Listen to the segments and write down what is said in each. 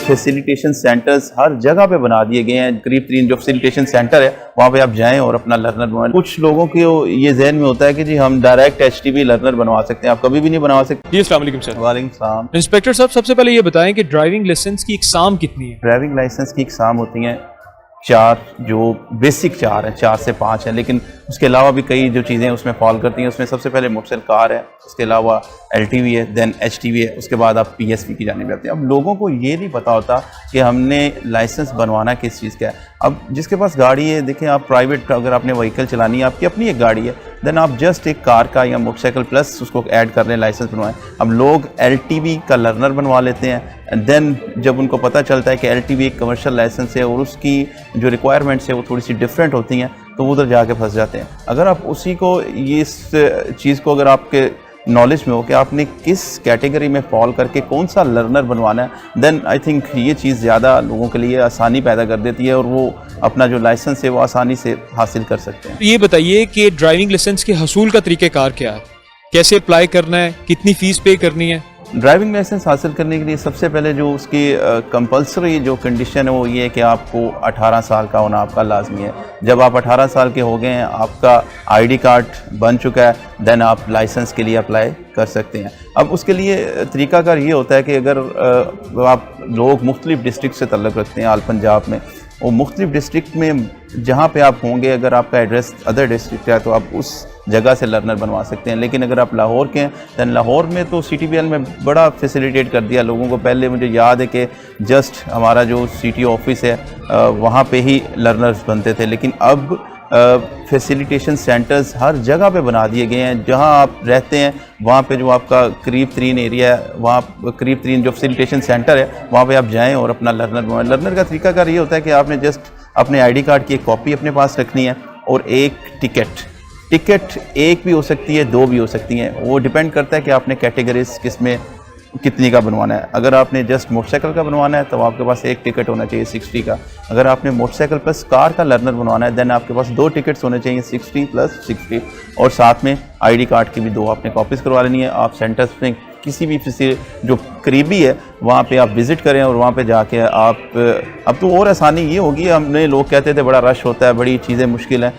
Facilitation centres हर जगह पे बना दिए गए हैं। करीब 3 जो फैसिलिटेशन सेंटर है वहाँ पे आप जाएं और अपना लर्नर बनवाएं। कुछ लोगों के ये जहन में होता है कि जी हम डायरेक्ट HTV लर्नर बनवा सकते हैं, आप कभी भी नहीं बनवा सकते। जी अस्सलाम वालेकुम सर। वालेकुम सलाम। इंस्पेक्टर साहब, सबसे पहले ये बताएं कि ड्राइविंग लाइसेंस की इकसाम कितनी है? ड्राइविंग लाइसेंस की इकसाम होती हैं 4, जो बेसिक 4 हैं, 4 से 5 हैं, लेकिन उसके अलावा भी कई जो चीज़ें उसमें फॉल करती हैं। उसमें सबसे पहले मोटरसाइकिल कार है, उसके अलावा LTV है, देन HTV है, उसके बाद आप PSV की जानिब जाते हैं। अब लोगों को ये नहीं पता होता कि हमने लाइसेंस बनवाना किस चीज़ का है। अब जिसके पास गाड़ी है, देखें आप प्राइवेट अगर आपने व्हीकल चलानी है, आपकी अपनी एक गाड़ी है, देन आप जस्ट एक कार का या मोटरसाइकिल प्लस उसको ऐड कर लें, लाइसेंस बनवाएं। अब लोग LTV का लर्नर बनवा लेते हैं एंड देन जब उनको पता चलता है कि LTV एक कमर्शियल लाइसेंस है और उसकी जो रिक्वायरमेंट्स है वो थोड़ी सी डिफरेंट होती हैं, तो वो उधर जाके फंस जाते हैं। अगर आप उसी को इस चीज़ को अगर आपके नॉलेज में हो कि आपने किस कैटेगरी में फॉल करके कौन सा लर्नर बनवाना है, देन आई थिंक ये चीज़ ज़्यादा लोगों के लिए आसानी पैदा कर देती है और वो अपना जो लाइसेंस है वो आसानी से हासिल कर सकते हैं। तो ये बताइए कि ड्राइविंग लाइसेंस के हसूल का तरीक़ेकार क्या है, कैसे अप्लाई करना है, कितनी फ़ीस पे करनी है? ड्राइविंग लाइसेंस हासिल करने के लिए सबसे पहले जो उसकी कंपलसरी जो कंडीशन है वो ये है कि आपको 18 साल का होना आपका लाजमी है। जब आप 18 साल के हो गए हैं, आपका ID कार्ड बन चुका है, देन आप लाइसेंस के लिए अप्लाई कर सकते हैं। अब उसके लिए तरीक़ाकार ये होता है कि अगर आप लोग मुख्तलिफ डिस्ट्रिक्ट से तल्लुक़ रखते हैं, आल पंजाब में, और मुख्तलिफ डिस्ट्रिक्ट में जहाँ पे आप होंगे, अगर आपका एड्रेस अदर डिस्ट्रिक्ट है तो आप उस जगह से लर्नर बनवा सकते हैं। लेकिन अगर आप लाहौर के हैं, दैन लाहौर में तो CTPL में बड़ा फैसिलिटेट कर दिया लोगों को। पहले मुझे याद है कि जस्ट हमारा जो CTO ऑफिस है वहाँ पे ही लर्नर्स बनते थे, लेकिन अब फैसिलिटेशन सेंटर्स हर जगह पे बना दिए गए हैं। जहाँ आप रहते हैं वहाँ पे जो आपका करीब 3 एरिया है, वहाँ करीब 3 जो फैसिलिटेशन सेंटर है वहाँ पे आप जाएं और अपना लर्नर बनवाएं। लर्नर का तरीकाकार ये होता है कि आपने जस्ट अपने ID कार्ड की एक कॉपी अपने पास रखनी है और एक टिकट एक भी हो सकती है, 2 भी हो सकती हैं, वो डिपेंड करता है कि आपने कैटेगरीज किस में कितनी का बनवाना है। अगर आपने जस्ट मोटरसाइकिल का बनवाना है तो आपके पास एक टिकट होना चाहिए 60 का। अगर आपने मोटरसाइकिल प्लस कार का लर्नर बनवाना है, देन आपके पास 2 टिकट्स होने चाहिए 60 प्लस 60, और साथ में ID कार्ड की भी 2 आपने कॉपीज़ करवा लेनी है। आप सेंटर्स में किसी भी जो करीबी है वहाँ पे आप विज़िट करें और वहाँ पे जाके आप अब तो और आसानी ये होगी। हमने लोग कहते थे बड़ा रश होता है, बड़ी चीज़ें मुश्किल हैं,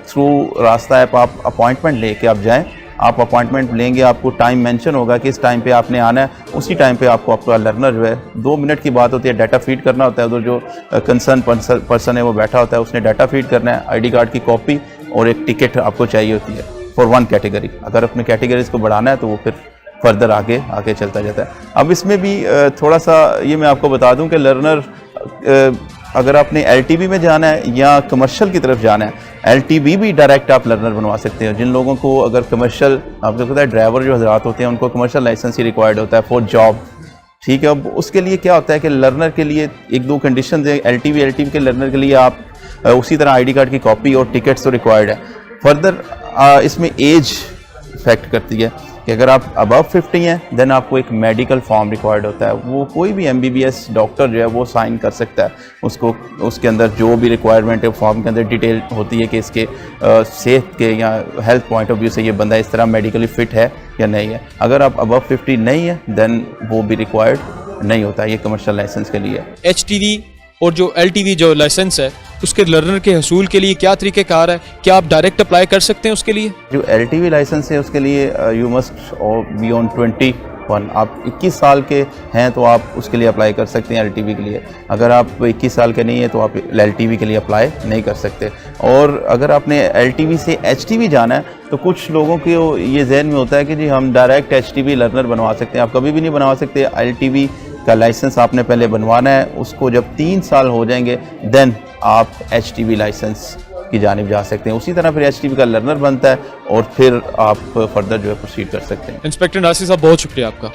थ्रू रास्ता ऐप आप अपॉइंटमेंट लेके आप जाएं। आप अपॉइंटमेंट लेंगे, आपको टाइम मेंशन होगा कि इस टाइम पे आपने आना है, उसी टाइम पे आपको आपका लर्नर जो है 2 मिनट की बात होती है, डाटा फीड करना होता है। उधर जो कंसर्न पर्सन है वो बैठा होता है, उसने डाटा फीड करना है, ID कार्ड की कॉपी और एक टिकट आपको चाहिए होती है फॉर 1 कैटेगरी। अगर अपने कैटेगरीज को बढ़ाना है तो वो फिर फर्दर आगे चलता जाता है। अब इसमें भी थोड़ा सा ये मैं आपको बता दूं कि लर्नर अगर आपने LTV में जाना है या कमर्शियल की तरफ जाना है, LTV भी डायरेक्ट आप लर्नर बनवा सकते हो। जिन लोगों को अगर कमर्शियल, आपको पता है ड्राइवर जो हजरात होते हैं उनको कमर्शियल लाइसेंस ही रिक्वायर्ड होता है फॉर जॉब, ठीक है। अब उसके लिए क्या होता है कि लर्नर के लिए 1-2 कंडीशन है। LTV के लर्नर के लिए आप उसी तरह ID कार्ड की कॉपी और टिकट्स तो रिक्वायर्ड है। फर्दर इसमें एज इफेक्ट करती है कि अगर आप अबव 50 हैं देन आपको एक मेडिकल फॉर्म रिक्वायर्ड होता है। वो कोई भी MBBS डॉक्टर जो है वो साइन कर सकता है उसको। उसके अंदर जो भी रिक्वायरमेंट है फॉर्म के अंदर डिटेल होती है कि इसके सेहत के या हेल्थ पॉइंट ऑफ व्यू से ये बंदा इस तरह मेडिकली फ़िट है या नहीं है। अगर आप अबव 50 नहीं है देन वो भी रिक्वायर्ड नहीं होता है, ये कमर्शियल लाइसेंस के लिए। HTV और जो LTV जो लाइसेंस है उसके लर्नर के हसूल के लिए क्या तरीक़ेकार है? क्या आप डायरेक्ट अप्लाई कर सकते हैं उसके लिए? जो LTV लाइसेंस है उसके लिए यू मस्ट बी ऑन 21। आप 21 साल के हैं तो आप उसके लिए अप्लाई कर सकते हैं LTV के लिए। अगर आप 21 साल के नहीं हैं तो आप LTV के लिए अप्लाई नहीं कर सकते। और अगर आपने LTV से HTV जाना है तो कुछ लोगों के ये जहन में होता है कि जी हम डायरेक्ट HTV लर्नर बनवा सकते हैं। आप कभी भी नहीं बनवा सकते। LTV का लाइसेंस आपने पहले बनवाना है, उसको जब 3 साल हो जाएंगे देन आप HTV लाइसेंस की जानिब जा सकते हैं। उसी तरह फिर HTV का लर्नर बनता है और फिर आप फर्दर जो है प्रोसीड कर सकते हैं। इंस्पेक्टर नासिर साहब, बहुत शुक्रिया आपका।